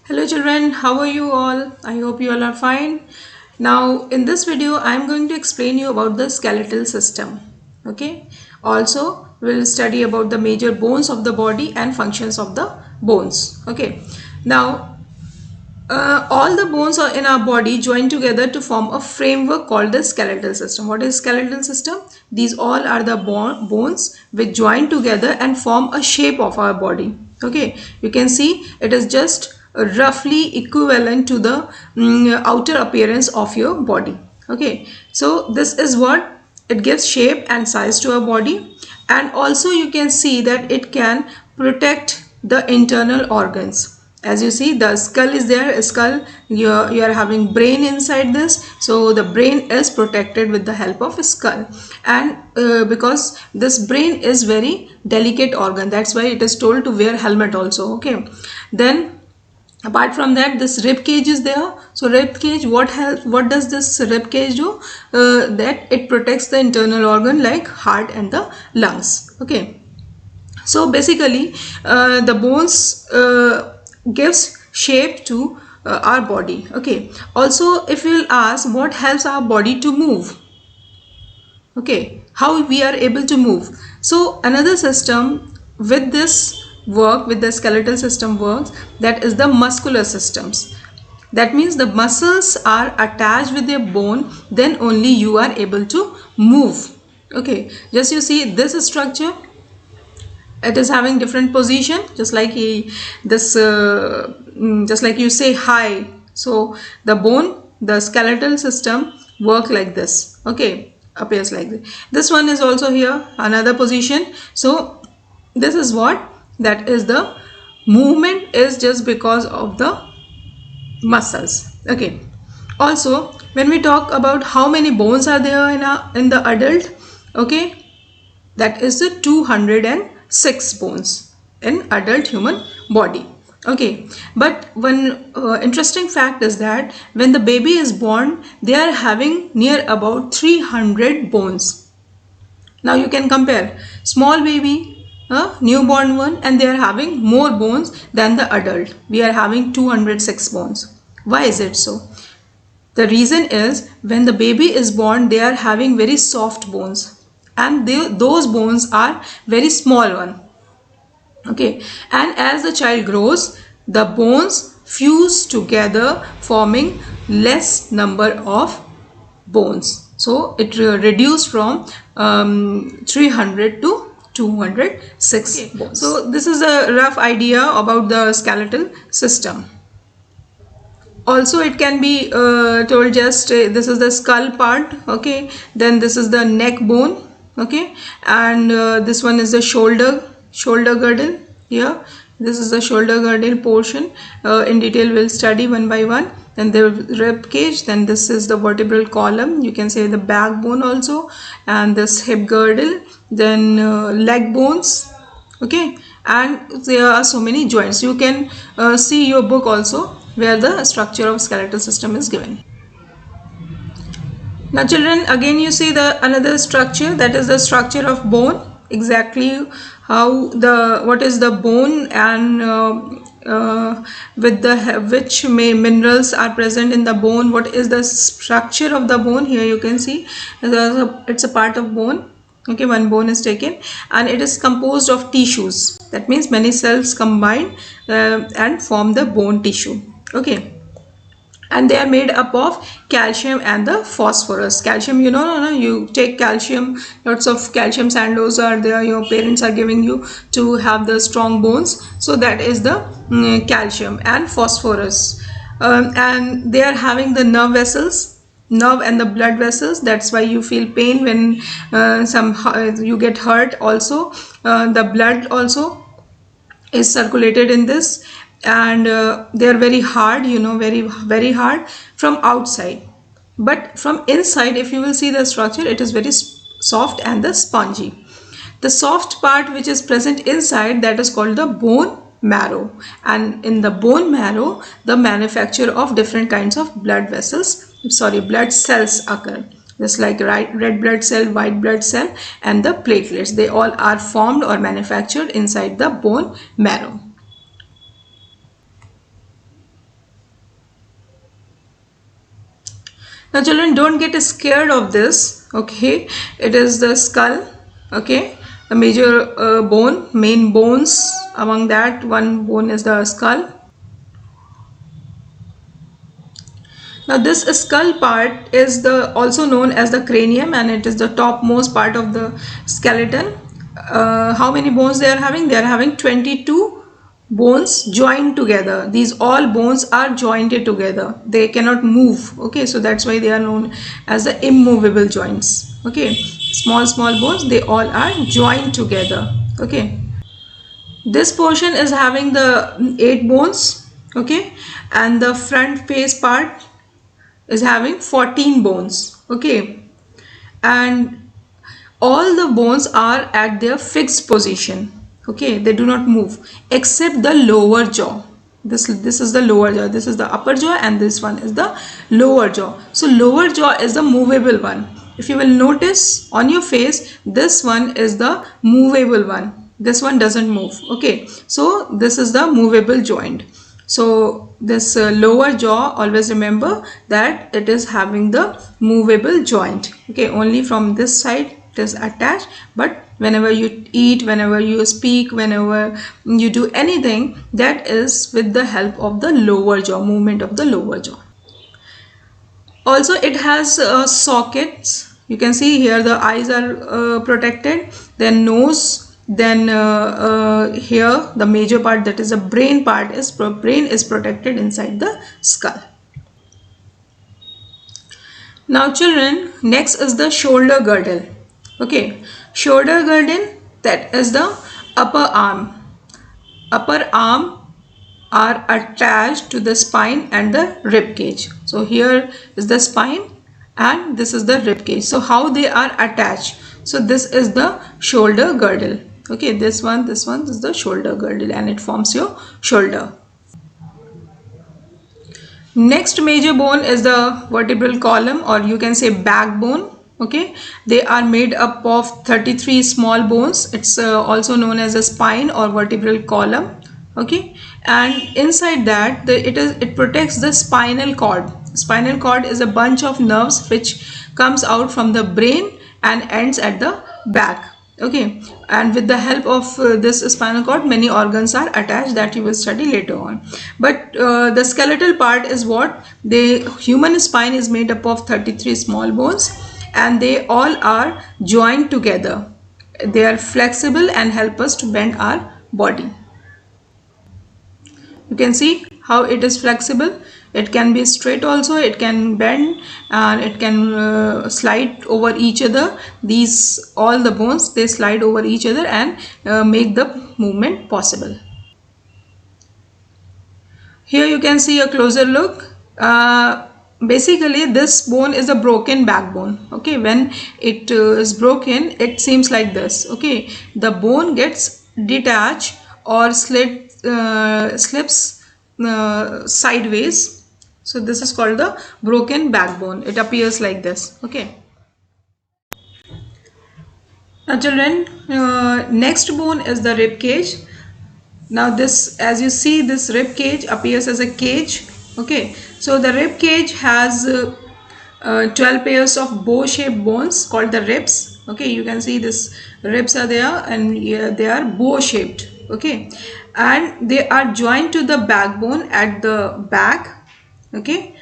Hello children, how are you all? I hope you all are fine. Now in this video I am going to explain you about the skeletal system. Okay. Also we'll study about the major bones of the body and functions of the bones. Okay. Now all the bones are in our body join together to form a framework called the skeletal system. What is skeletal system? These all are the bones which join together and form a shape of our body. Okay, you can see it is just roughly equivalent to the outer appearance of your body. Okay, so this is what it gives shape and size to our body, and also you can see that it can protect the internal organs. As you see, the skull is there. You are having brain inside this, so the brain is protected with the help of a skull. And because this brain is very delicate organ, that's why it is told to wear helmet also. Okay, then apart from that, this rib cage is there. So rib cage, what does this rib cage do? That it protects the internal organ like heart and the lungs. Okay, so basically the bones gives shape to our body. Okay, also if you will ask what helps our body to move, okay, how we are able to move. So another system with this work, with the skeletal system works, that is the muscular systems. That means the muscles are attached with your bone, then only you are able to move. Okay, just you see this structure, it is having different position, just like just like you say hi. So the bone, the skeletal system work like this. Okay, appears like this one is also here, another position. So this is what, that is the movement is just because of the muscles. Okay, also when we talk about how many bones are there in the adult, okay, that is the 206 bones in adult human body. Okay, but one interesting fact is that when the baby is born, they are having near about 300 bones. Now you can compare small baby, newborn one, and they are having more bones than the adult. We are having 206 bones. Why is it so? The reason is when the baby is born, they are having very soft bones, and those bones are very small one. Okay, and as the child grows, the bones fuse together, forming less number of bones. So it reduced from 300 to 206 bones. So this is a rough idea about the skeletal system. Also it can be told just this is the skull part. Okay, then this is the neck bone. Okay, and this one is the shoulder girdle here. This is the shoulder girdle portion. In detail we'll study one by one. Then the rib cage, then this is the vertebral column, you can say the backbone also, and this hip girdle, then leg bones. Okay, and there are so many joints. You can see your book also where the structure of skeletal system is given. Now children, again you see the another structure, that is the structure of bone. Exactly how what is the bone, and with the which minerals are present in the bone, what is the structure of the bone. Here you can see it's a part of bone. Okay, one bone is taken and it is composed of tissues. That means many cells combine and form the bone tissue. Okay, and they are made up of calcium and the phosphorus. Calcium, you take calcium, lots of calcium sandos are there, your parents are giving you to have the strong bones. So that is the calcium and phosphorus. And they are having the nerve and the blood vessels. That's why you feel pain when you get hurt. Also the blood also is circulated in this, and they are very hard, very hard from outside, but from inside if you will see the structure, it is very soft and the spongy. The soft part which is present inside, that is called the bone marrow, and in the bone marrow the manufacture of different kinds of blood cells occur, just like red blood cell, white blood cell, and the platelets. They all are formed or manufactured inside the bone marrow. Now children, don't get scared of this, okay? It is the skull, okay? The major main bones, among that one bone is the skull. Now this skull part is the also known as the cranium, and it is the topmost part of the skeleton. How many bones they are having? They are having 22 bones joined together. These all bones are jointed together. They cannot move. Okay, so that's why they are known as the immovable joints. Okay, small bones, they all are joined together. Okay, this portion is having the 8 bones. Okay, and the front face part is having 14 bones. Okay, and all the bones are at their fixed position. Okay, they do not move except the lower jaw. This is the lower jaw, this is the upper jaw, and this one is the lower jaw. So lower jaw is the movable one. If you will notice on your face, this one is the movable one, this one doesn't move. Okay, so this is the movable joint. So this lower jaw, always remember that it is having the movable joint. Okay, only from this side it is attached, but whenever you eat, whenever you speak, whenever you do anything, that is with the help of the lower jaw, movement of the lower jaw. Also it has sockets. You can see here the eyes are protected, then nose, then here the major part, that is the brain part, is protected inside the skull. Now children, next is the shoulder girdle. Okay, shoulder girdle, that is the upper arm. Upper arm are attached to the spine and the rib cage. So here is the spine and this is the rib cage. So how they are attached? So this is the shoulder girdle. Okay, this one is the shoulder girdle, and it forms your shoulder. Next major bone is the vertebral column, or you can say backbone. Okay, they are made up of 33 small bones. It's also known as a spine or vertebral column. Okay, and inside that it protects the spinal cord. Spinal cord is a bunch of nerves which comes out from the brain and ends at the back. Okay, and with the help of this spinal cord, many organs are attached, that you will study later on. But the skeletal part is what? The human spine is made up of 33 small bones, and they all are joined together. They are flexible and help us to bend our body. You can see how it is flexible. It can be straight also, it can bend, and it can slide over each other. These all the bones, they slide over each other and make the movement possible. Here you can see a closer look. Basically this bone is a broken backbone. Okay, when it is broken, it seems like this. Okay, the bone gets detached or slips sideways. So this is called the broken backbone. It appears like this. Okay. Now children, next bone is the rib cage. Now this, as you see, this rib cage appears as a cage. Okay, so the rib cage has 12 pairs of bow-shaped bones called the ribs. Okay, you can see this ribs are there, and they are bow-shaped. Okay, and they are joined to the backbone at the back. Okay,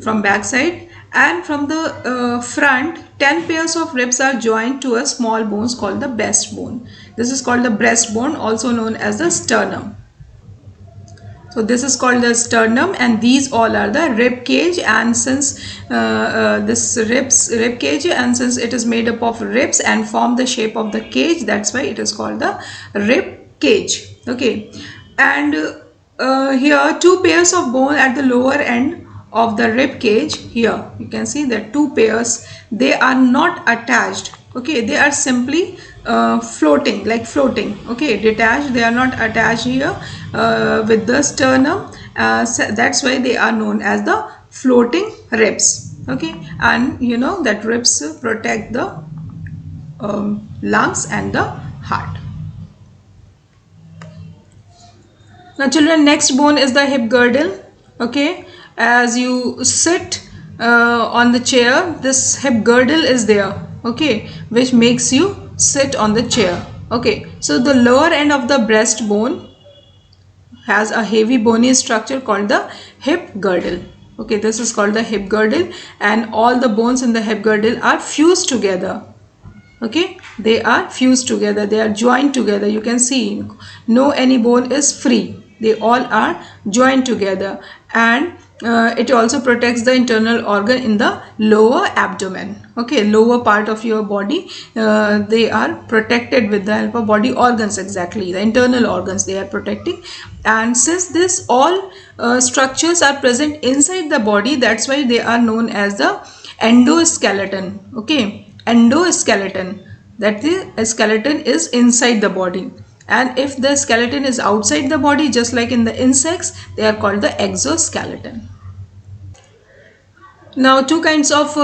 from back side, and from the front 10 pairs of ribs are joined to a small bones called the breastbone. This is called the breastbone, also known as the sternum. So this is called the sternum, and these all are the rib cage. And since this rib cage, and since it is made up of ribs and form the shape of the cage, that's why it is called the rib cage. Okay, and here 2 pairs of bone at the lower end of the rib cage. Here you can see that 2 pairs, they are not attached. Okay, they are simply floating, like floating. Okay, detached, they are not attached here with the sternum. So that's why they are known as the floating ribs. Okay, and you know that ribs protect the lungs and the heart. Now children, next bone is the hip girdle. Okay, as you sit on the chair, this hip girdle is there, okay, which makes you sit on the chair. Okay, so the lower end of the breastbone has a heavy bony structure called the hip girdle. Okay, this is called the hip girdle, and all the bones in the hip girdle are fused together. Okay, they are fused together, they are joined together. You can see no any bone is free, they all are joined together. And it also protects the internal organ in the lower abdomen. Okay, lower part of your body, they are protected with the help of body organs. Exactly, the internal organs they are protecting. And since this all structures are present inside the body, that's why they are known as the endoskeleton. Okay, endoskeleton, that the skeleton is inside the body. And if the skeleton is outside the body, just like in the insects, they are called the exoskeleton. Now two kinds of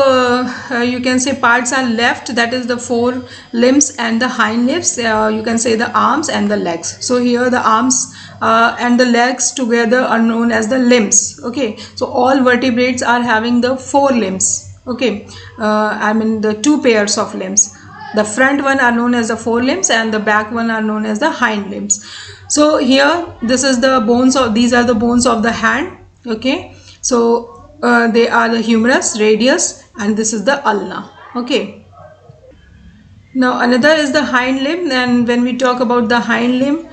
you can say parts are left, that is the fore limbs and the hind limbs. You can say the arms and the legs. So here the arms and the legs together are known as the limbs. Okay, so all vertebrates are having the four limbs. Okay, I mean the two pairs of limbs. The front one are known as the forelimbs and the back one are known as the hind limbs. So here this is the bones of, these are the bones of the hand. Okay, so they are the humerus, radius, and this is the ulna. Okay, now another is the hind limb, and when we talk about the hind limb,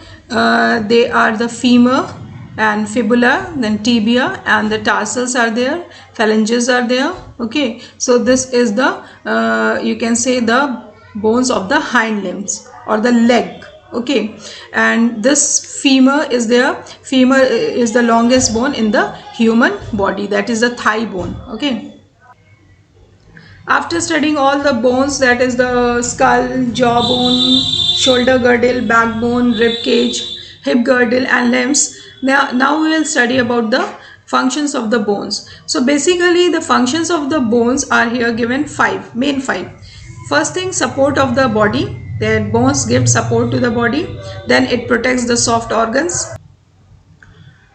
they are the femur and fibula, then tibia, and the tarsals are there, phalanges are there. Okay, so this is the you can say the bones of the hind limbs or the leg. Okay, and this femur is there. Femur is the longest bone in the human body, that is the thigh bone. Okay, after studying all the bones, that is the skull, jawbone, shoulder girdle, backbone, rib cage, hip girdle, and limbs, now we will study about the functions of the bones. So basically the functions of the bones are here given five, main five. First thing, support of the body. Their bones give support to the body. Then it protects the soft organs.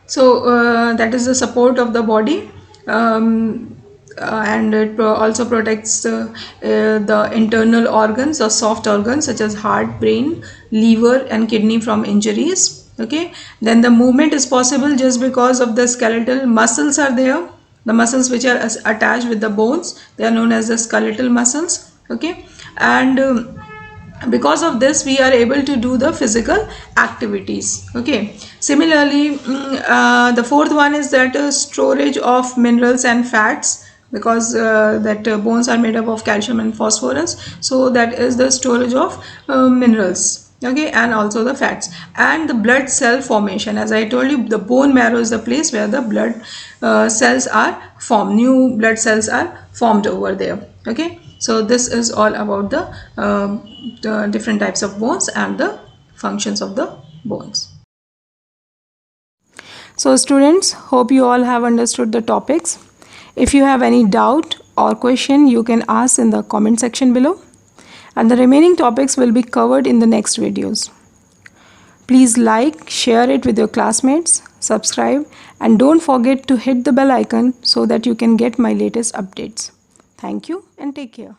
So that is the support of the body. And it also protects the internal organs or soft organs such as heart, brain, liver, and kidney from injuries. Okay, then the movement is possible just because of the skeletal muscles are there. The muscles which are attached with the bones, they are known as the skeletal muscles. Okay, and because of this we are able to do the physical activities. Okay, similarly the fourth one is that storage of minerals and fats, because that bones are made up of calcium and phosphorus, so that is the storage of minerals. Okay, and also the fats, and the blood cell formation. As I told you, the bone marrow is the place where the blood cells are formed, new blood cells are formed over there. Okay, so this is all about the different types of bones and the functions of the bones. So students, hope you all have understood the topics. If you have any doubt or question, you can ask in the comment section below, and the remaining topics will be covered in the next videos. Please like, share it with your classmates, subscribe, and don't forget to hit the bell icon so that you can get my latest updates. Thank you and take care.